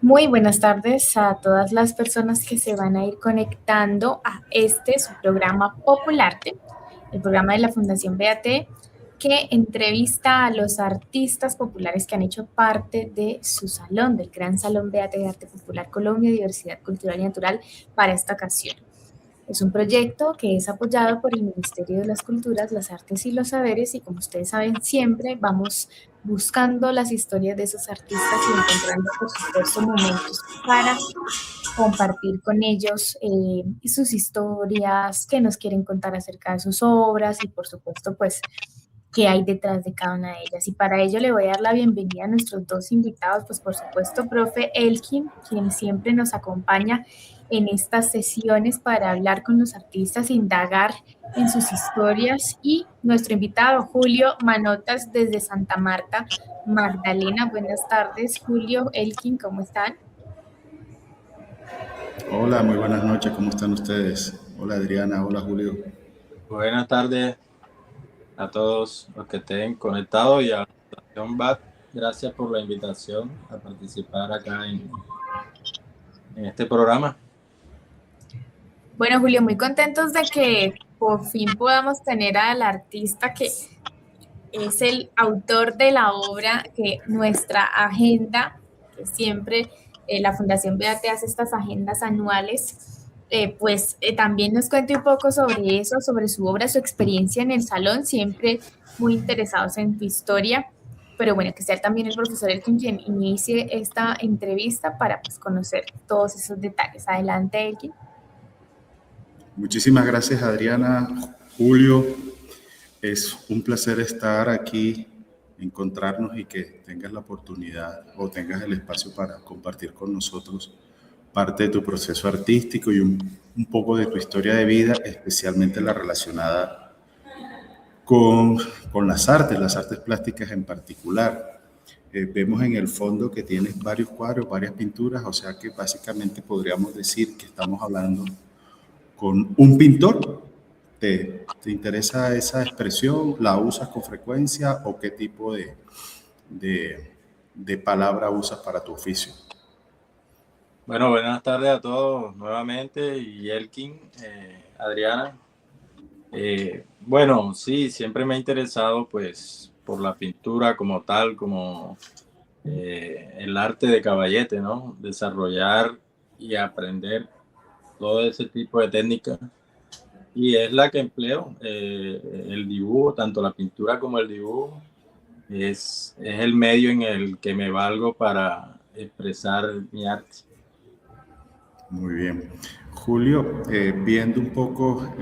Muy buenas tardes a todas las personas que se van a ir conectando a este su programa Popularte, el programa de la Fundación BAT, que entrevista a los artistas populares que han hecho parte de su salón, del Gran Salón BAT de Arte Popular Colombia, Diversidad Cultural y Natural, para esta ocasión. Es un proyecto que es apoyado por el Ministerio de las Culturas, las Artes y los Saberes y como ustedes saben, siempre vamos buscando las historias de esos artistas y encontrando, por supuesto, momentos para compartir con ellos sus historias, que nos quieren contar acerca de sus obras y, por supuesto, pues, qué hay detrás de cada una de ellas. Y para ello le voy a dar la bienvenida a nuestros dos invitados, pues, por supuesto, profe Elkin, quien siempre nos acompaña en estas sesiones para hablar con los artistas, indagar en sus historias, y nuestro invitado Julio Manotas desde Santa Marta, Magdalena. Buenas tardes, Julio, Elkin, ¿cómo están? Hola, muy buenas noches, ¿cómo están ustedes? Hola Adriana, hola Julio. Buenas tardes a todos los que estén conectados y a la Fundación BAT. Gracias por la invitación a participar acá en este programa. Bueno, Julio, muy contentos de que por fin podamos tener al artista que es el autor de la obra, que nuestra agenda, que siempre la Fundación Beate hace estas agendas anuales, también nos cuente un poco sobre eso, sobre su obra, su experiencia en el salón, siempre muy interesados en tu historia. Pero bueno, que sea también el profesor Elkin quien inicie esta entrevista para pues, conocer todos esos detalles. Adelante, Elkin. Muchísimas gracias Adriana, Julio. Es un placer estar aquí, encontrarnos y que tengas la oportunidad o tengas el espacio para compartir con nosotros parte de tu proceso artístico y un poco de tu historia de vida, especialmente la relacionada con, con las artes plásticas en particular. Vemos en el fondo que tienes varios cuadros, varias pinturas, o sea que básicamente podríamos decir que estamos hablando con un pintor. ¿Te interesa esa expresión? ¿La usas con frecuencia o qué tipo de palabra usas para tu oficio? Bueno, buenas tardes a todos nuevamente y Elkin, Adriana. Bueno, sí, siempre me ha interesado pues por la pintura como tal, como el arte de caballete, ¿no? Desarrollar y aprender todo ese tipo de técnicas. Y es la que empleo, el dibujo, tanto la pintura como el dibujo, es el medio en el que me valgo para expresar mi arte. Muy bien. Julio, viendo un poco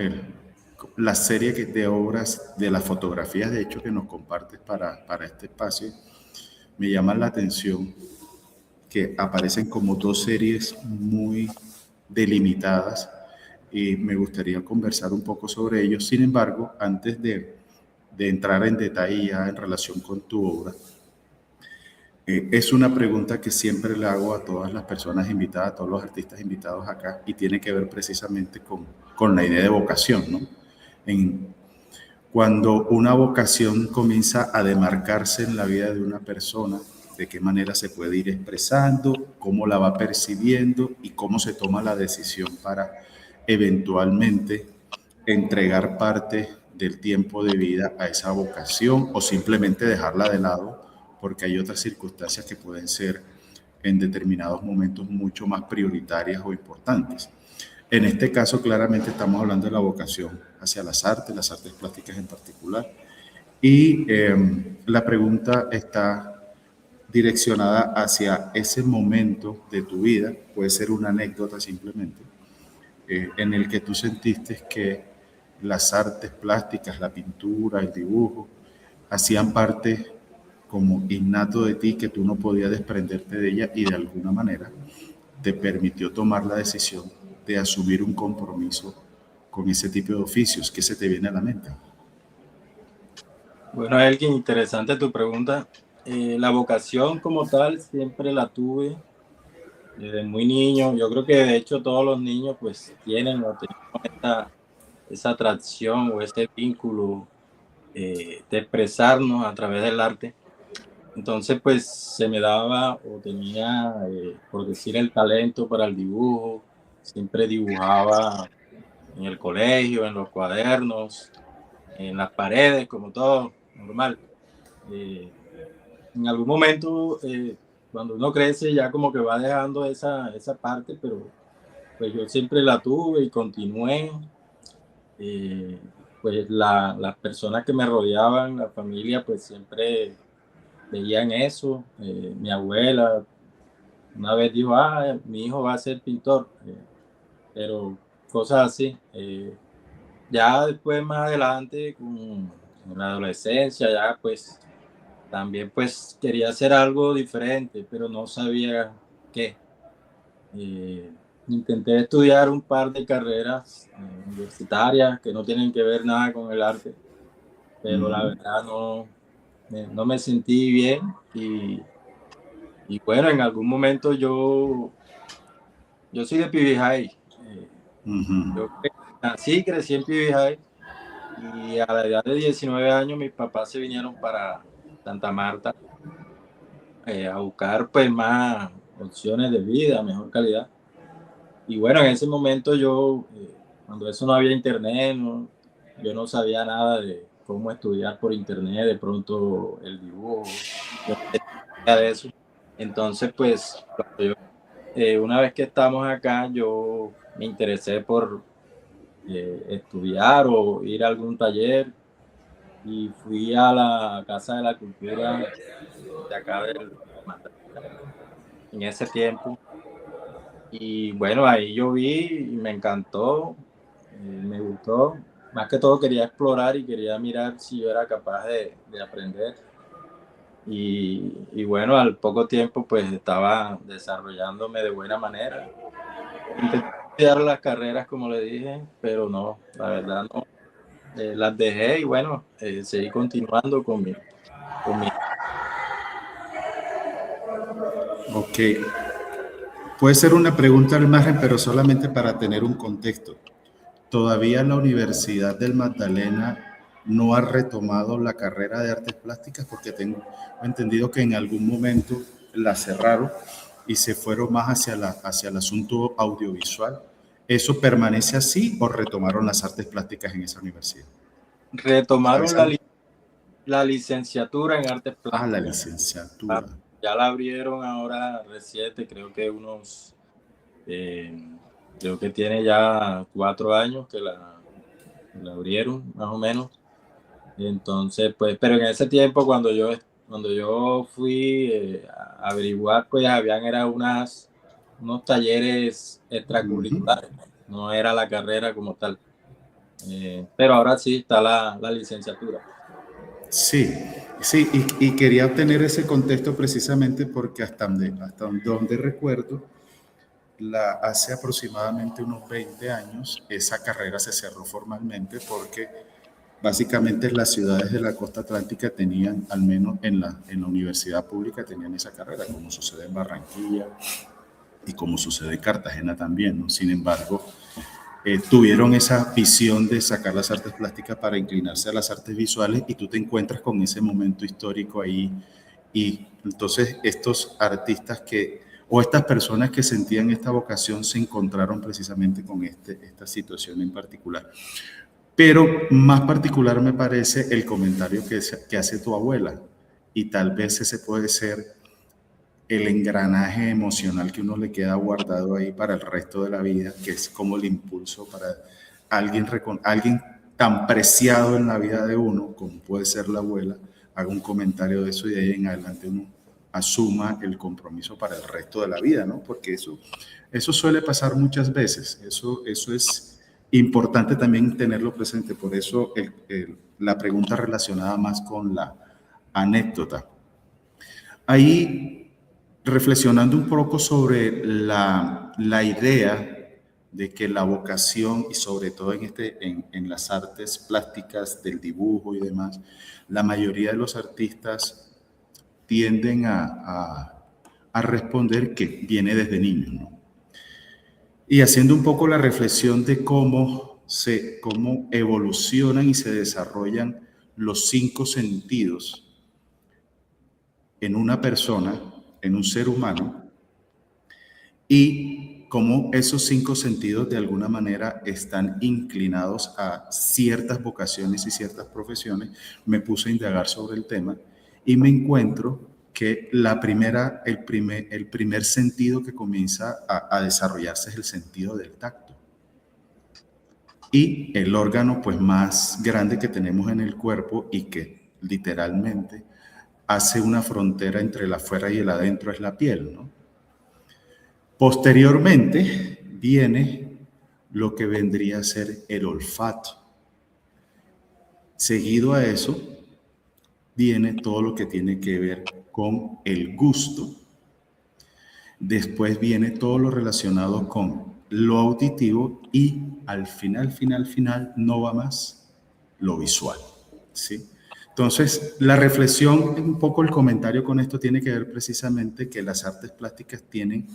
la serie de obras, de las fotografías, de hecho, que nos compartes para este espacio, me llama la atención que aparecen como dos series muy delimitadas y me gustaría conversar un poco sobre ellos. Sin embargo, antes de entrar en detalle ya en relación con tu obra, es una pregunta que siempre le hago a todas las personas invitadas, a todos los artistas invitados acá, y tiene que ver precisamente con la idea de vocación, ¿no? En, cuando una vocación comienza a demarcarse en la vida de una persona, de qué manera se puede ir expresando, cómo la va percibiendo y cómo se toma la decisión para eventualmente entregar parte del tiempo de vida a esa vocación o simplemente dejarla de lado porque hay otras circunstancias que pueden ser en determinados momentos mucho más prioritarias o importantes. En este caso, claramente estamos hablando de la vocación hacia las artes plásticas en particular. Y la pregunta está direccionada hacia ese momento de tu vida, puede ser una anécdota simplemente, en el que tú sentiste que las artes plásticas, la pintura, el dibujo, hacían parte como innato de ti, que tú no podías desprenderte de ella y de alguna manera te permitió tomar la decisión de asumir un compromiso con ese tipo de oficios. ¿Qué se te viene a la mente? Bueno, Elkin, interesante tu pregunta. La vocación como tal siempre la tuve desde muy niño. Yo creo que de hecho todos los niños pues tienen o tenemos esa atracción o ese vínculo de expresarnos a través del arte. Entonces, pues se me daba o tenía, por decir, el talento para el dibujo. Siempre dibujaba en el colegio, en los cuadernos, en las paredes, como todo, normal. Eh, en algún momento, cuando uno crece, ya como que va dejando esa parte, pero pues yo siempre la tuve y continué. Eh, pues las personas que me rodeaban, la familia, pues siempre veían eso. Mi abuela una vez dijo, mi hijo va a ser pintor, pero cosas así. Ya después, más adelante, en la adolescencia, ya pues también pues quería hacer algo diferente, pero no sabía qué. Eh, Intenté estudiar un par de carreras universitarias que no tienen que ver nada con el arte, pero la verdad no me sentí bien y bueno, en algún momento yo soy de Pibijay. Yo nací, crecí en Pibijay y a la edad de 19 años mis papás se vinieron para Santa Marta a buscar pues más opciones de vida, mejor calidad. Y bueno, en ese momento cuando eso no había internet, yo no sabía nada de cómo estudiar por internet, de pronto el dibujo, yo no tenía idea de eso. Entonces, pues, una vez que estamos acá, yo me interesé por estudiar o ir a algún taller y fui a la Casa de la Cultura de acá del Magdalena en ese tiempo. Y bueno, ahí yo vi y me encantó, me gustó. Más que todo quería explorar y quería mirar si yo era capaz de aprender. Y bueno, al poco tiempo pues estaba desarrollándome de buena manera. Intenté estudiar las carreras como le dije, pero no, la verdad no. Las dejé y bueno, seguí continuando con mi... Ok. Puede ser una pregunta al margen, pero solamente para tener un contexto. Todavía la Universidad del Magdalena no ha retomado la carrera de artes plásticas porque tengo entendido que en algún momento la cerraron y se fueron más hacia el asunto audiovisual. ¿Eso permanece así o retomaron las artes plásticas en esa universidad? Retomaron ¿Sabes algo? la licenciatura en artes La plásticas. licenciatura. Ya la abrieron ahora reciente, creo que creo que tiene ya 4 años que la abrieron, más o menos. Entonces, pues, pero en ese tiempo cuando yo fui a averiguar, pues era unos talleres extracurriculares, no era la carrera como tal. Pero ahora sí está la licenciatura. Sí, sí, y quería obtener ese contexto precisamente porque hasta donde recuerdo, hace aproximadamente unos 20 años, esa carrera se cerró formalmente porque básicamente las ciudades de la costa atlántica tenían, al menos en la universidad pública, tenían esa carrera, como sucede en Barranquilla y como sucede en Cartagena también, ¿no? Sin embargo, tuvieron esa visión de sacar las artes plásticas para inclinarse a las artes visuales y tú te encuentras con ese momento histórico ahí y entonces estos artistas o estas personas que sentían esta vocación se encontraron precisamente con esta situación en particular. Pero más particular me parece el comentario que hace tu abuela y tal vez ese puede ser el engranaje emocional que uno le queda guardado ahí para el resto de la vida, que es como el impulso para alguien tan preciado en la vida de uno, como puede ser la abuela, haga un comentario de eso y de ahí en adelante uno asuma el compromiso para el resto de la vida, ¿no? Porque eso suele pasar muchas veces, eso es importante también tenerlo presente, por eso la pregunta relacionada más con la anécdota. Ahí, reflexionando un poco sobre la idea de que la vocación, y sobre todo en las artes plásticas del dibujo y demás, la mayoría de los artistas tienden a responder que viene desde niños, ¿no? Y haciendo un poco la reflexión de cómo evolucionan y se desarrollan los 5 sentidos en una persona, en un ser humano, y cómo esos 5 sentidos de alguna manera están inclinados a ciertas vocaciones y ciertas profesiones, me puse a indagar sobre el tema y me encuentro que el primer sentido que comienza a desarrollarse es el sentido del tacto. Y el órgano pues más grande que tenemos en el cuerpo y que literalmente hace una frontera entre el afuera y el adentro es la piel, ¿no? Posteriormente viene lo que vendría a ser el olfato. Seguido a eso viene todo lo que tiene que ver con el gusto. Después viene todo lo relacionado con lo auditivo y al final, no va más, lo visual, ¿sí? Entonces, la reflexión, un poco el comentario con esto tiene que ver precisamente que las artes plásticas tienen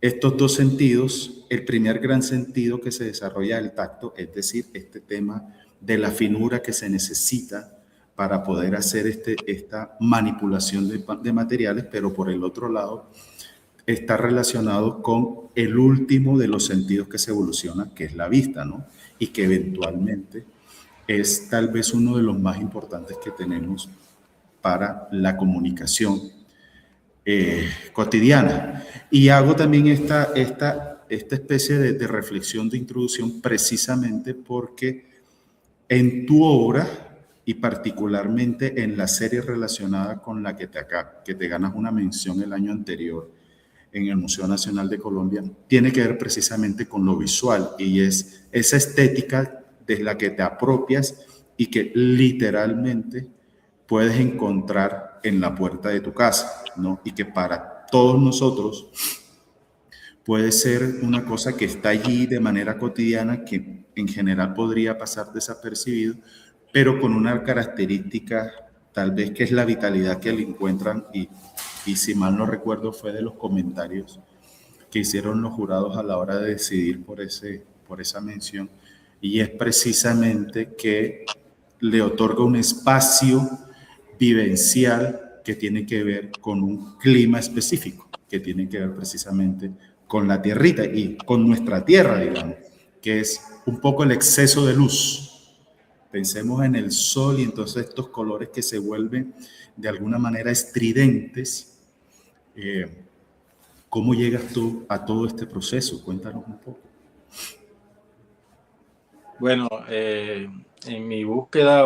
estos 2 sentidos. El primer gran sentido que se desarrolla el tacto, es decir, este tema de la finura que se necesita para poder hacer esta manipulación de materiales, pero por el otro lado está relacionado con el último de los sentidos que se evoluciona, que es la vista, ¿no? Y que eventualmente es tal vez uno de los más importantes que tenemos para la comunicación cotidiana. Y hago también esta especie de reflexión de introducción precisamente porque en tu obra y particularmente en la serie relacionada con la que te ganas una mención el año anterior en el Museo Nacional de Colombia, tiene que ver precisamente con lo visual y es esa estética de la que te apropias y que literalmente puedes encontrar en la puerta de tu casa, ¿no? Y que para todos nosotros puede ser una cosa que está allí de manera cotidiana, que en general podría pasar desapercibido, pero con una característica tal vez que es la vitalidad que le encuentran y si mal no recuerdo fue de los comentarios que hicieron los jurados a la hora de decidir por esa mención, y es precisamente que le otorga un espacio vivencial que tiene que ver con un clima específico, que tiene que ver precisamente con la tierrita y con nuestra tierra, digamos, que es un poco el exceso de luz. Pensemos en el sol y entonces estos colores que se vuelven de alguna manera estridentes. ¿Cómo llegas tú a todo este proceso? Cuéntanos un poco. Bueno, en mi búsqueda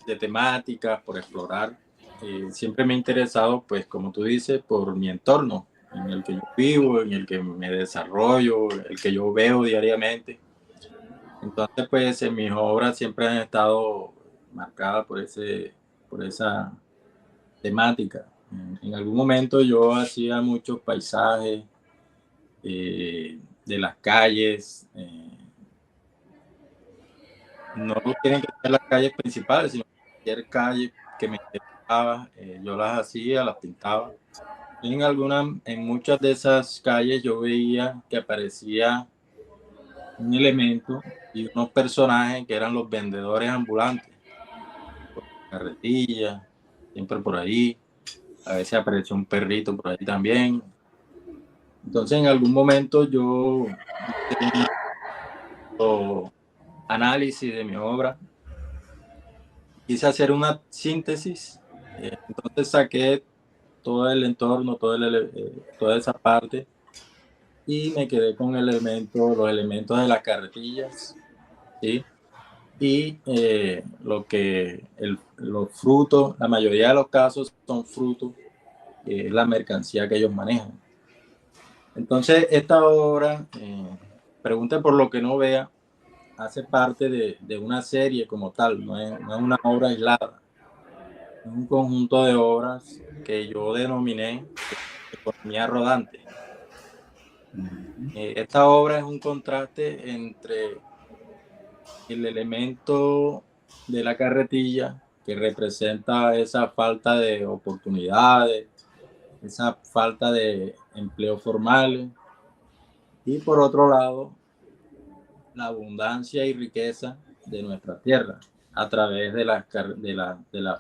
de temáticas por explorar, siempre me he interesado, pues como tú dices, por mi entorno, en el que yo vivo, en el que me desarrollo, el que yo veo diariamente. Entonces, pues en mis obras siempre han estado marcadas por esa temática. En algún momento yo hacía muchos paisajes de las calles. No tienen que ser las calles principales, sino cualquier calle que me interesaba, yo las hacía, las pintaba. En muchas de esas calles yo veía que aparecía un elemento y unos personajes que eran los vendedores ambulantes, por la carretilla, siempre por ahí. A veces apareció un perrito por ahí también. Entonces en algún momento yo hice un análisis de mi obra, quise hacer una síntesis, entonces saqué todo el entorno, toda esa parte y me quedé con los elementos de las carretillas, ¿sí? Y los frutos, la mayoría de los casos son frutos, la mercancía que ellos manejan. Entonces esta obra, pregunte por lo que no vea, hace parte de una serie como tal, no es una obra aislada. Es un conjunto de obras que yo denominé economía rodante. Esta obra es un contraste entre el elemento de la carretilla, que representa esa falta de oportunidades, esa falta de empleo formal, y por otro lado, la abundancia y riqueza de nuestra tierra. a través de la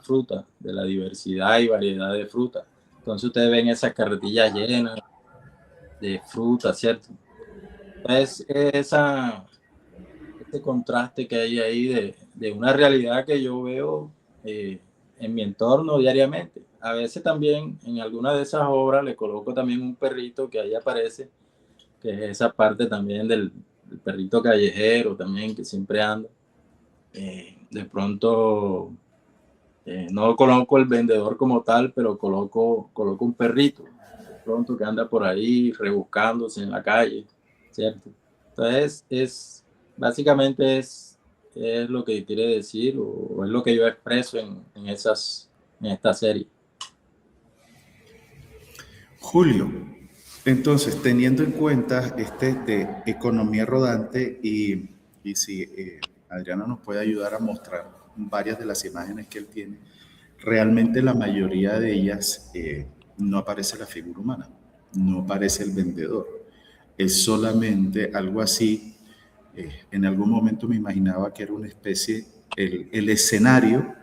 fruta, de la diversidad y variedad de fruta. Entonces ustedes ven esas carretillas llenas de fruta, ¿cierto? Es ese contraste que hay ahí de una realidad que yo veo en mi entorno diariamente. A veces también en alguna de esas obras le coloco también un perrito que ahí aparece, que es esa parte también del perrito callejero también que siempre anda. De pronto no coloco el vendedor como tal, pero coloco un perrito de pronto que anda por ahí rebuscándose en la calle, ¿cierto? Entonces básicamente es lo que quiere decir o es lo que yo expreso en esta serie. Julio, entonces, teniendo en cuenta de economía rodante y si Adriano nos puede ayudar a mostrar varias de las imágenes que él tiene, realmente la mayoría de ellas no aparece la figura humana, no aparece el vendedor. Es solamente algo así. En algún momento me imaginaba que era una especie, el escenario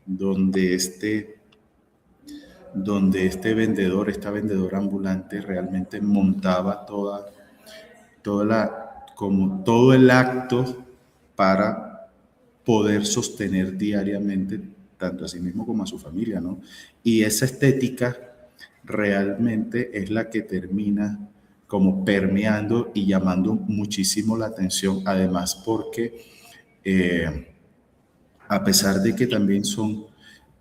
donde este vendedor, esta vendedora ambulante realmente montaba como todo el acto para poder sostener diariamente tanto a sí mismo como a su familia, ¿no? Y esa estética realmente es la que termina como permeando y llamando muchísimo la atención, además porque a pesar de que también son,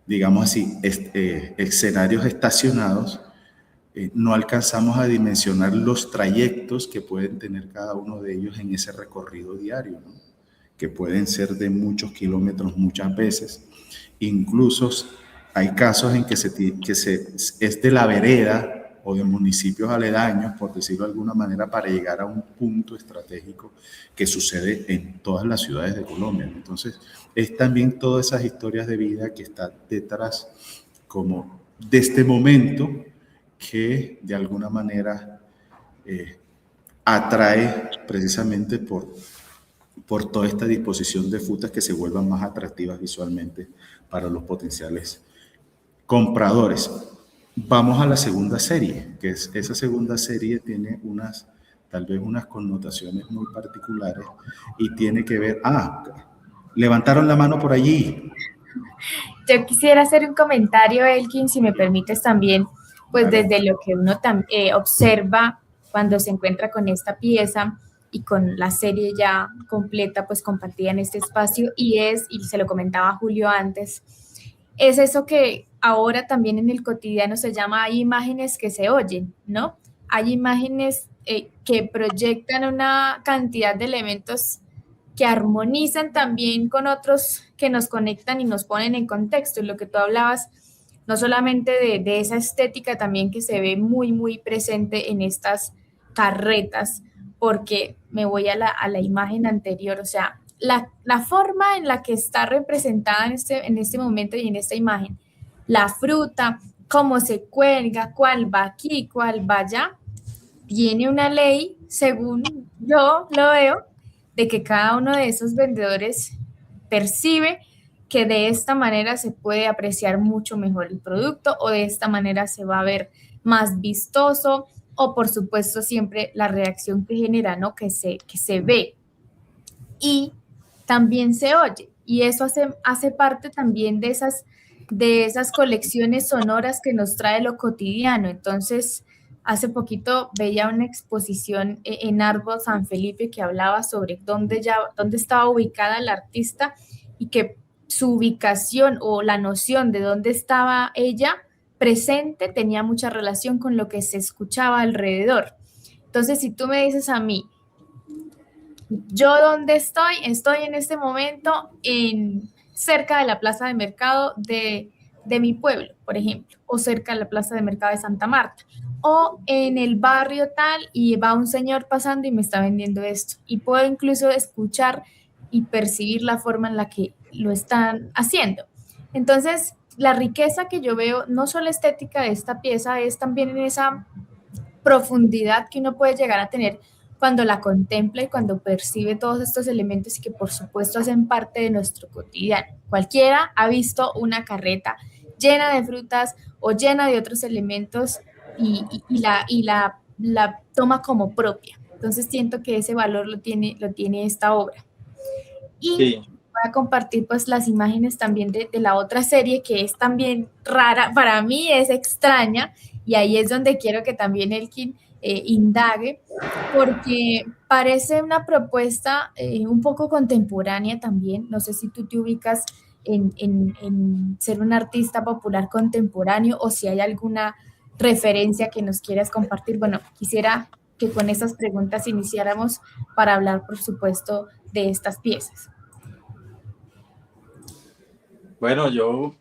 digamos así, escenarios estacionados, no alcanzamos a dimensionar los trayectos que pueden tener cada uno de ellos en ese recorrido diario, ¿no? Que pueden ser de muchos kilómetros muchas veces. Incluso hay casos en que es de la vereda o de municipios aledaños, por decirlo de alguna manera, para llegar a un punto estratégico que sucede en todas las ciudades de Colombia. Entonces, es también todas esas historias de vida que están detrás como de este momento que de alguna manera atrae precisamente por toda esta disposición de frutas que se vuelvan más atractivas visualmente para los potenciales compradores. Vamos a la segunda serie, que es esa segunda serie tiene tal vez unas connotaciones muy particulares y tiene que ver, levantaron la mano por allí. Yo quisiera hacer un comentario, Elkin, si me permites también, pues claro, desde lo que uno observa cuando se encuentra con esta pieza y con la serie ya completa, pues compartida en este espacio, y se lo comentaba a Julio antes, es eso que ahora también en el cotidiano se llama, hay imágenes que se oyen, ¿no? Hay imágenes que proyectan una cantidad de elementos que armonizan también con otros que nos conectan y nos ponen en contexto. Y lo que tú hablabas, no solamente de esa estética también que se ve muy, muy presente en estas carretas, porque me voy a la imagen anterior, o sea, la forma en la que está representada en este momento y en esta imagen, la fruta, cómo se cuelga, cuál va aquí, cuál va allá, tiene una ley, según yo lo veo, de que cada uno de esos vendedores percibe que de esta manera se puede apreciar mucho mejor el producto o de esta manera se va a ver más vistoso o por supuesto siempre la reacción que genera, ¿no? Que se ve y también se oye y eso hace parte también de esas colecciones sonoras que nos trae lo cotidiano. Entonces, hace poquito veía una exposición en Árbol San Felipe que hablaba sobre dónde estaba ubicada la artista y que su ubicación o la noción de dónde estaba ella presente tenía mucha relación con lo que se escuchaba alrededor. Entonces, si tú me dices a mí, yo dónde estoy en este momento cerca de la plaza de mercado de mi pueblo, por ejemplo, o cerca de la plaza de mercado de Santa Marta, o en el barrio tal y va un señor pasando y me está vendiendo esto. Y puedo incluso escuchar y percibir la forma en la que lo están haciendo. Entonces, la riqueza que yo veo, no solo estética de esta pieza, es también en esa profundidad que uno puede llegar a tener cuando la contempla y cuando percibe todos estos elementos y que por supuesto hacen parte de nuestro cotidiano. Cualquiera ha visto una carreta llena de frutas o llena de otros elementos la toma como propia. Entonces siento que ese valor lo tiene esta obra. Y Sí. voy a compartir pues las imágenes también de la otra serie que es también rara, para mí es extraña, y ahí es donde quiero que también Elkin indague, porque parece una propuesta un poco contemporánea también. No sé si tú te ubicas en ser un artista popular contemporáneo o si hay alguna referencia que nos quieras compartir. Bueno, quisiera que con esas preguntas iniciáramos para hablar, por supuesto, de estas piezas. Bueno, yo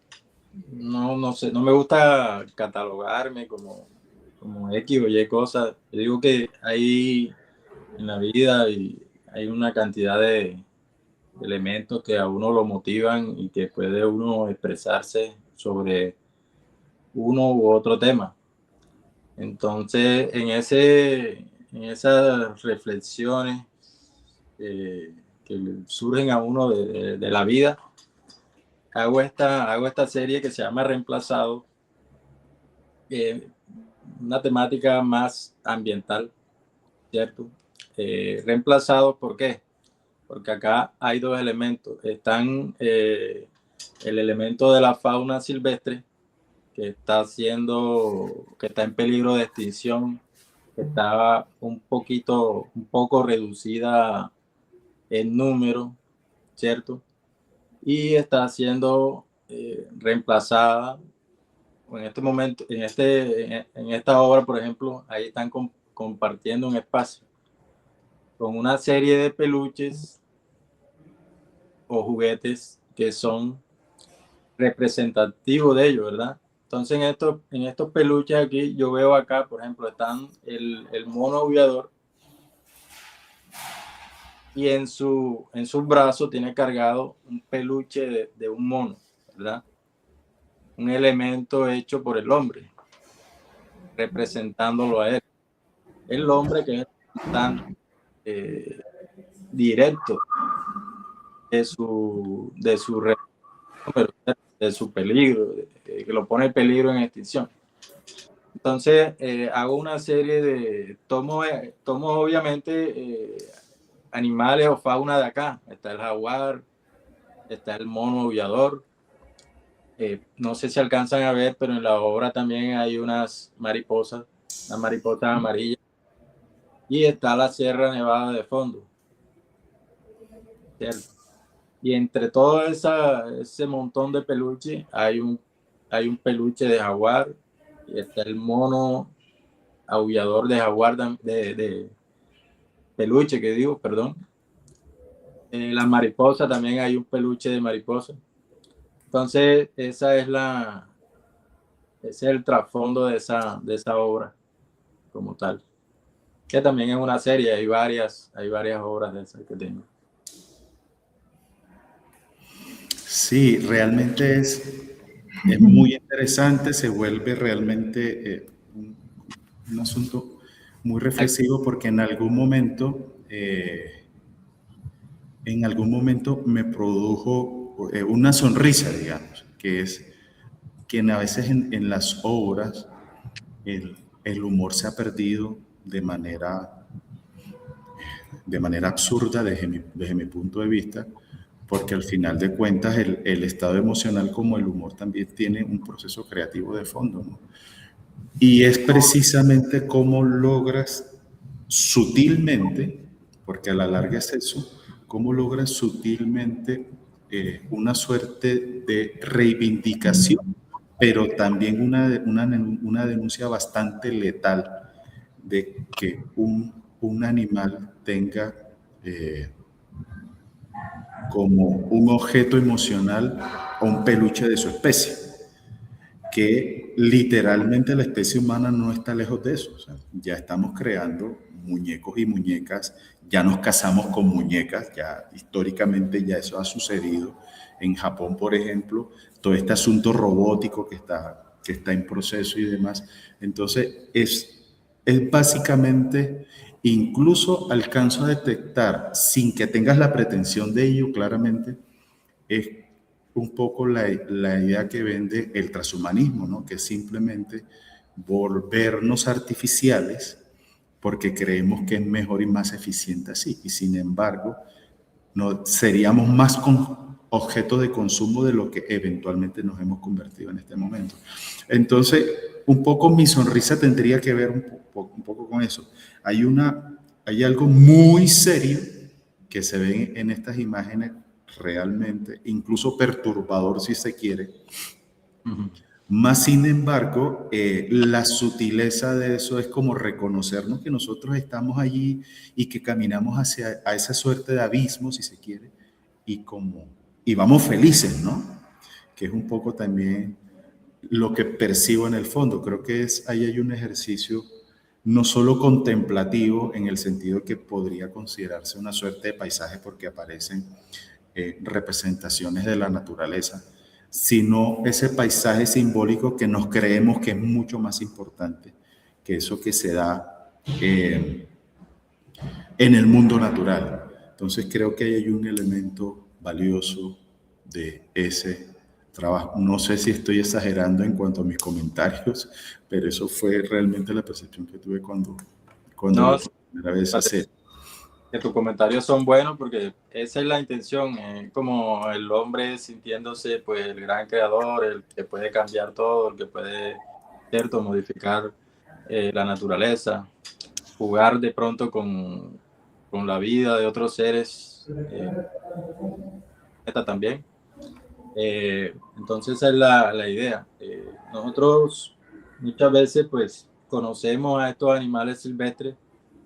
no sé, no me gusta catalogarme como X o Y cosas. Yo digo que hay en la vida y hay una cantidad de elementos que a uno lo motivan y que puede uno expresarse sobre uno u otro tema. Entonces, en esas reflexiones que surgen a uno de la vida, hago esta serie que se llama Reemplazado, una temática más ambiental, ¿cierto? Reemplazado, ¿por qué? Porque acá hay dos elementos. Están el elemento de la fauna silvestre, que está en peligro de extinción, que está un poco reducida en número, ¿cierto? Y está siendo reemplazada en este momento, en esta obra, por ejemplo, ahí están compartiendo un espacio con una serie de peluches o juguetes que son representativos de ellos, ¿verdad? Entonces en estos peluches aquí, yo veo acá, por ejemplo, están el mono aullador, y en sus brazos tiene cargado un peluche de un mono, ¿verdad? Un elemento hecho por el hombre, representándolo a él. El hombre que es tan directo de su peligro, que lo pone en peligro en extinción. Entonces, hago una serie de tomo obviamente animales o fauna de acá. Está el jaguar, está el mono aullador. No sé si alcanzan a ver, pero en la obra también hay unas mariposas amarillas. Y está la Sierra Nevada de fondo, ¿cierto? Y entre todo ese montón de peluches hay un peluche de jaguar, y está el mono aullador de jaguar, de peluche, que digo, perdón. La mariposa, también hay un peluche de mariposa. Entonces, ese es el trasfondo de esa obra como tal. Que también es una serie, hay varias obras de esas que tengo. Sí, realmente es muy interesante, se vuelve realmente un asunto muy reflexivo porque en algún momento me produjo una sonrisa, digamos, que es que a veces en las obras el humor se ha perdido de manera absurda desde mi punto de vista, porque al final de cuentas el estado emocional como el humor también tiene un proceso creativo de fondo, ¿no? Y es precisamente cómo logras sutilmente, porque a la larga es eso, cómo logras sutilmente una suerte de reivindicación, pero también una denuncia bastante letal de que un animal tenga como un objeto emocional o un peluche de su especie, que literalmente la especie humana no está lejos de eso. O sea, ya estamos creando muñecos y muñecas, ya nos casamos con muñecas, ya históricamente ya eso ha sucedido. En Japón, por ejemplo, todo este asunto robótico que está en proceso y demás. Entonces, es básicamente incluso alcanzo a detectar, sin que tengas la pretensión de ello claramente, es un poco la idea que vende el transhumanismo, ¿no? Que es simplemente volvernos artificiales porque creemos que es mejor y más eficiente así. Y sin embargo, no, seríamos más objeto de consumo de lo que eventualmente nos hemos convertido en este momento. Entonces, un poco mi sonrisa tendría que ver un poco con eso. Hay algo muy serio que se ve en estas imágenes realmente, incluso perturbador si se quiere. Más sin embargo, la sutileza de eso es como reconocernos que nosotros estamos allí y que caminamos hacia a esa suerte de abismo, si se quiere, y vamos felices, ¿no? Que es un poco también lo que percibo en el fondo. Creo que ahí hay un ejercicio no solo contemplativo, en el sentido que podría considerarse una suerte de paisaje porque aparecen representaciones de la naturaleza, sino ese paisaje simbólico que nos creemos que es mucho más importante que eso que se da en el mundo natural. Entonces creo que hay un elemento valioso de ese trabajo. No sé si estoy exagerando en cuanto a mis comentarios, pero eso fue realmente la percepción que tuve cuando No, por primera vez hace. Que tus comentarios son buenos porque esa es la intención, como el hombre sintiéndose pues el gran creador, el que puede cambiar todo, el que puede, cierto, modificar la naturaleza, jugar de pronto con la vida de otros seres, esta también. Entonces esa es la idea. Nosotros muchas veces pues conocemos a estos animales silvestres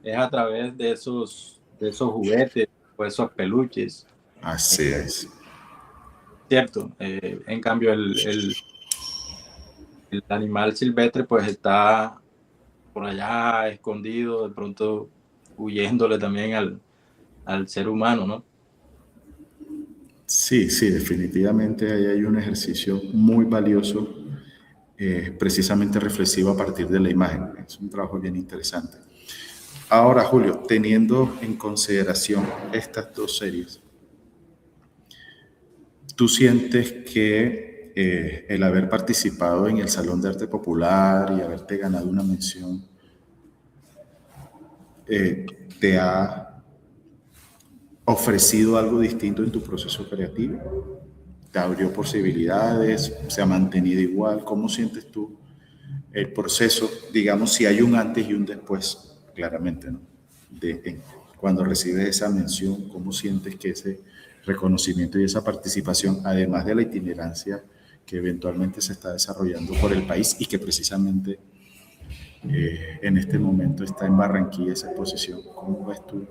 es a través de esos juguetes o esos peluches. Así es. Cierto. En cambio, el animal silvestre pues está por allá escondido, de pronto huyéndole también al ser humano, ¿no? Sí, sí, definitivamente ahí hay un ejercicio muy valioso, precisamente reflexivo a partir de la imagen. Es un trabajo bien interesante. Ahora, Julio, teniendo en consideración estas dos series, ¿tú sientes que el haber participado en el Salón de Arte Popular y haberte ganado una mención te ha ofrecido algo distinto en tu proceso creativo? ¿Te abrió posibilidades? ¿Se ha mantenido igual? ¿Cómo sientes tú el proceso? Digamos, si hay un antes y un después, claramente, ¿no? Cuando recibes esa mención, ¿cómo sientes que ese reconocimiento y esa participación, además de la itinerancia que eventualmente se está desarrollando por el país y que precisamente en este momento está en Barranquilla esa exposición, ¿cómo ves tú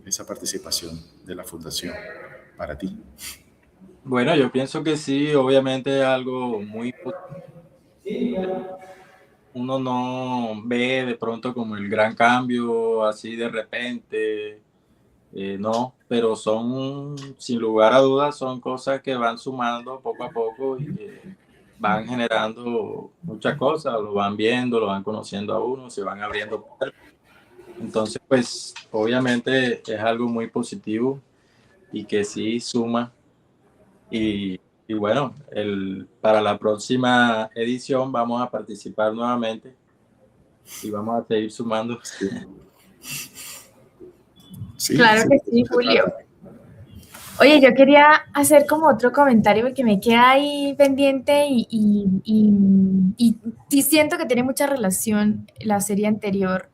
esa participación de la Fundación para ti? Bueno, yo pienso que sí, obviamente es algo muy positivo. Uno no ve de pronto como el gran cambio así de repente, no, pero son, sin lugar a dudas, son cosas que van sumando poco a poco y que van generando muchas cosas, lo van viendo, lo van conociendo a uno, se van abriendo. Entonces, pues, obviamente es algo muy positivo y que sí suma. Y bueno, para la próxima edición vamos a participar nuevamente y vamos a seguir sumando. Sí, Claro sí, que sí, Julio. Oye, yo quería hacer como otro comentario porque me queda ahí pendiente y siento que tiene mucha relación la serie anterior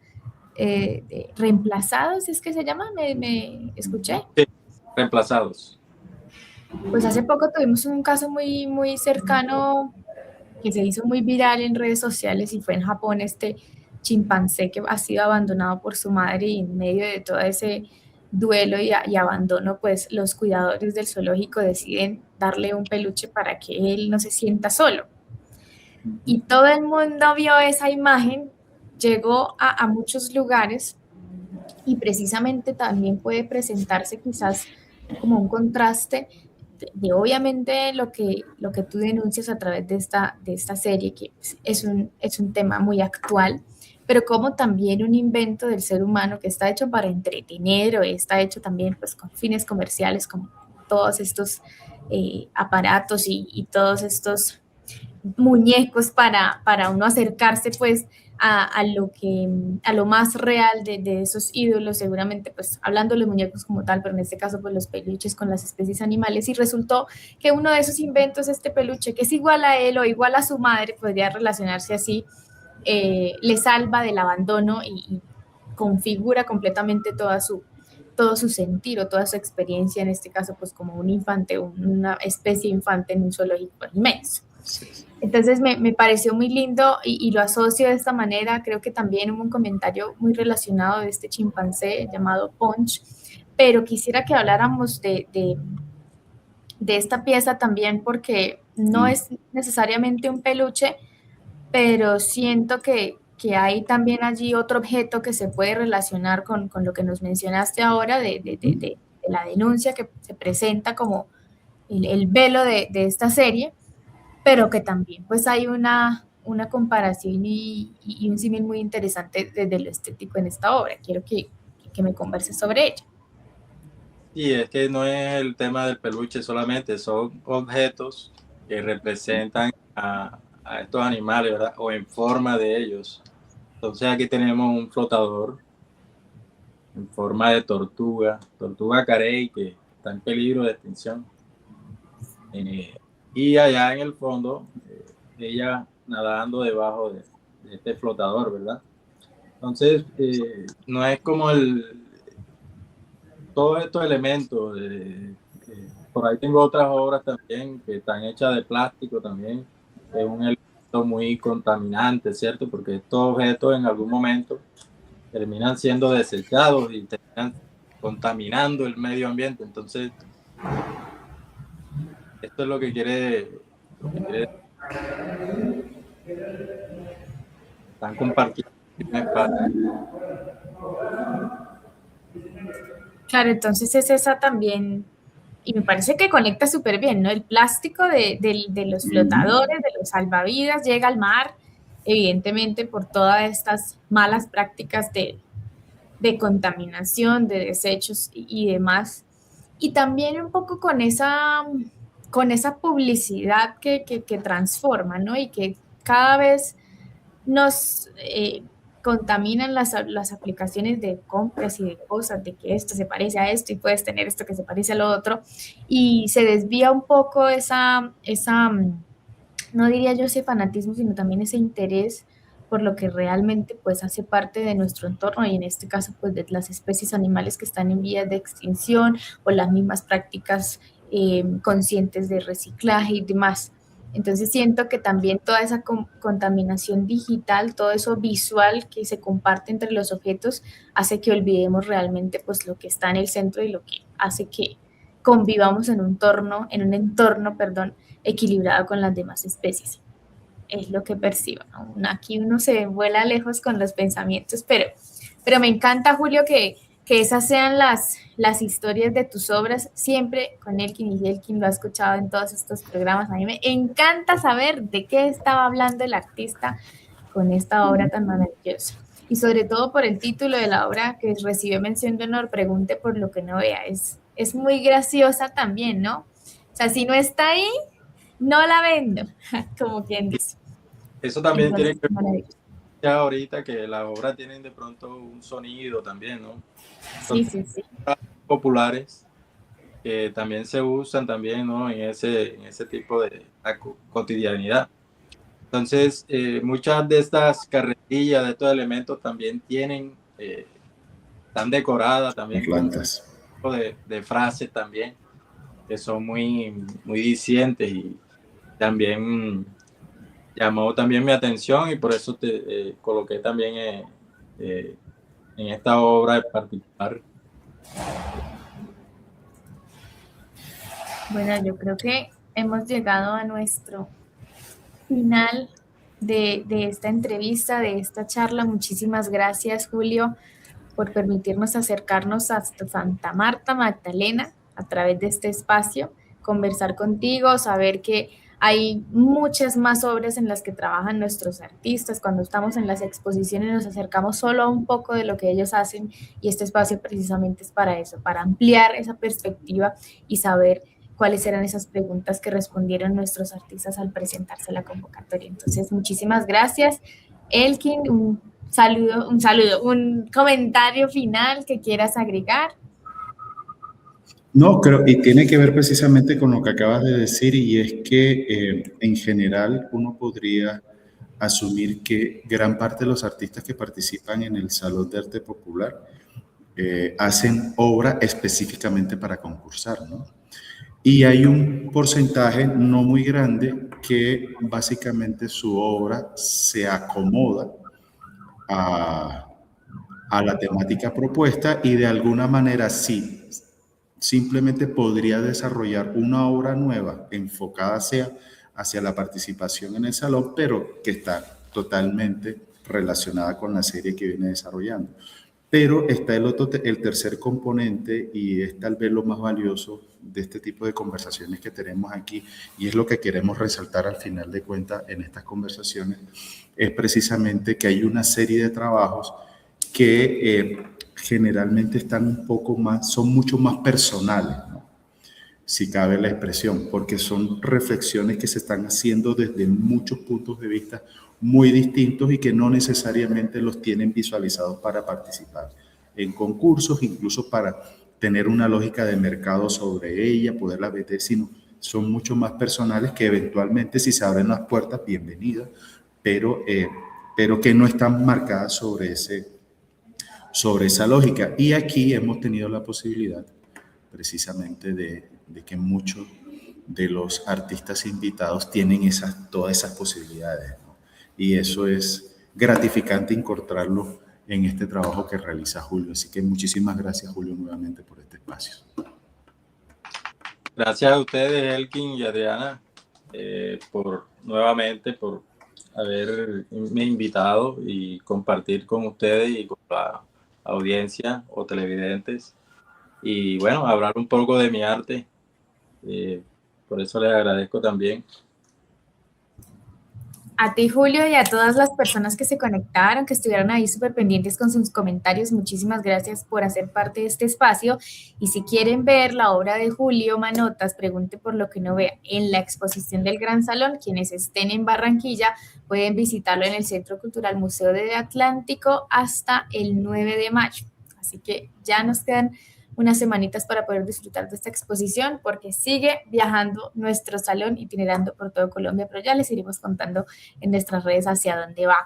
de Reemplazados, ¿es que se llama? ¿Me escuché? Sí, reemplazados. Pues hace poco tuvimos un caso muy, muy cercano que se hizo muy viral en redes sociales y fue en Japón este chimpancé que ha sido abandonado por su madre y en medio de todo ese duelo y abandono, pues los cuidadores del zoológico deciden darle un peluche para que él no se sienta solo. Y todo el mundo vio esa imagen, llegó a muchos lugares y precisamente también puede presentarse quizás como un contraste de obviamente lo que tú denuncias a través de esta serie, que es un tema muy actual, pero como también un invento del ser humano que está hecho para entretener o está hecho también pues con fines comerciales, como todos estos aparatos y todos estos muñecos para uno acercarse pues a lo más real de esos ídolos, seguramente pues hablando de los muñecos como tal, pero en este caso pues los peluches con las especies animales, y resultó que uno de esos inventos, este peluche que es igual a él o igual a su madre, podría relacionarse así, le salva del abandono y configura completamente todo su sentir o toda su experiencia, en este caso pues como un infante, una especie infante en un zoológico inmenso. Entonces me pareció muy lindo y lo asocio de esta manera. Creo que también hubo un comentario muy relacionado de este chimpancé llamado Punch, pero quisiera que habláramos de esta pieza también porque no es necesariamente un peluche, pero siento que hay también allí otro objeto que se puede relacionar con lo que nos mencionaste ahora de la denuncia que se presenta como el velo de esta serie, pero que también pues hay una comparación y un símil muy interesante desde lo estético en esta obra. Quiero que me converses sobre ella. Y es que no es el tema del peluche solamente, son objetos que representan a estos animales, ¿verdad? O en forma de ellos. Entonces aquí tenemos un flotador en forma de tortuga carey, que está en peligro de extinción. Y allá en el fondo, ella nadando debajo de este flotador, ¿verdad? Entonces, no es como todos estos elementos. Por ahí tengo otras obras también que están hechas de plástico también, que es un elemento muy contaminante, ¿cierto? Porque estos objetos en algún momento terminan siendo desechados y terminan contaminando el medio ambiente. Entonces, esto es están compartiendo un espacio. Claro, entonces es esa también, y me parece que conecta súper bien, ¿no? El plástico de los flotadores, de los salvavidas, llega al mar, evidentemente por todas estas malas prácticas de contaminación, de desechos y demás. Y también un poco con esa publicidad que transforma, ¿no? Y que cada vez nos contaminan las aplicaciones de compras y de cosas, de que esto se parece a esto y puedes tener esto que se parece a lo otro, y se desvía un poco no diría yo ese fanatismo, sino también ese interés por lo que realmente pues hace parte de nuestro entorno y en este caso pues de las especies animales que están en vías de extinción o las mismas prácticas conscientes de reciclaje y demás. Entonces siento que también toda esa contaminación digital, todo eso visual que se comparte entre los objetos hace que olvidemos realmente pues lo que está en el centro y lo que hace que convivamos en un entorno, perdón, equilibrado con las demás especies. Es lo que percibo, ¿no? Aquí uno se vuela lejos con los pensamientos, pero me encanta, Julio, que esas sean las historias de tus obras, siempre con Elkin, y Elkin lo ha escuchado en todos estos programas. A mí me encanta saber de qué estaba hablando el artista con esta obra tan maravillosa. Y sobre todo por el título de la obra que recibe mención de honor, Pregunte por lo que no vea. Es muy graciosa también, ¿no? O sea, si no está ahí, no la vendo, como quien dice. Eso también Entonces, tiene que ver ahorita que las obras tienen de pronto un sonido también, ¿no? Sí, sí, sí. Populares que también se usan también, ¿no? En ese tipo de cotidianidad. Entonces, muchas de estas carretillas, de estos elementos también tienen, están decoradas también plantas con de frases también, que son muy dicientes y también llamó también mi atención y por eso te coloqué también en esta obra en particular. Bueno, yo creo que hemos llegado a nuestro final de esta entrevista, de esta charla. Muchísimas gracias, Julio, por permitirnos acercarnos hasta Santa Marta, Magdalena, a través de este espacio. conversar contigo, saber que hay muchas más obras en las que trabajan nuestros artistas. Cuando estamos en las exposiciones nos acercamos solo a un poco de lo que ellos hacen y este espacio precisamente es para eso, para ampliar esa perspectiva y saber cuáles eran esas preguntas que respondieron nuestros artistas al presentarse a la convocatoria. Entonces, muchísimas gracias. Elkin, un comentario final que quieras agregar. No, creo, y tiene que ver precisamente con lo que acabas de decir, y es que en general uno podría asumir que gran parte de los artistas que participan en el Salón de Arte Popular hacen obra específicamente para concursar, ¿no? Y hay un porcentaje no muy grande que básicamente su obra se acomoda a la temática propuesta y de alguna manera sí, simplemente podría desarrollar una obra nueva enfocada hacia la participación en el salón, pero que está totalmente relacionada con la serie que viene desarrollando. Pero está el tercer componente, y es tal vez lo más valioso de este tipo de conversaciones que tenemos aquí, y es lo que queremos resaltar al final de cuentas en estas conversaciones, es precisamente que hay una serie de trabajos que generalmente están un poco más, son mucho más personales, ¿no? Si cabe la expresión, porque son reflexiones que se están haciendo desde muchos puntos de vista muy distintos y que no necesariamente los tienen visualizados para participar en concursos, incluso para tener una lógica de mercado sobre ella, poderla vender, sino son mucho más personales que eventualmente, si se abren las puertas, bienvenidas, pero que no están marcadas sobre esa lógica. Y aquí hemos tenido la posibilidad precisamente de que muchos de los artistas invitados tienen todas esas posibilidades, ¿no? Y eso es gratificante encontrarlo en este trabajo que realiza Julio. Así que muchísimas gracias, Julio, nuevamente por este espacio. Gracias a ustedes, Elkin y Adriana, nuevamente por haberme invitado y compartir con ustedes y con la audiencia o televidentes, y bueno, hablar un poco de mi arte. Por eso les agradezco también. A ti, Julio, y a todas las personas que se conectaron, que estuvieron ahí súper pendientes con sus comentarios, muchísimas gracias por hacer parte de este espacio. Y si quieren ver la obra de Julio Manotas, pregunte por lo que no vea en la exposición del Gran Salón. Quienes estén en Barranquilla pueden visitarlo en el Centro Cultural Museo del Atlántico hasta el 9 de mayo. Así que ya nos quedan unas semanitas para poder disfrutar de esta exposición, porque sigue viajando nuestro salón, itinerando por todo Colombia, pero ya les iremos contando en nuestras redes hacia dónde va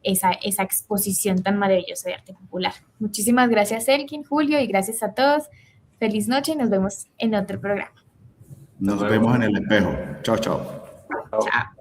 esa exposición tan maravillosa de arte popular. Muchísimas gracias, Elkin, Julio, y gracias a todos. Feliz noche y nos vemos en otro programa. Nos vemos en el espejo. Chao, chao. Chao.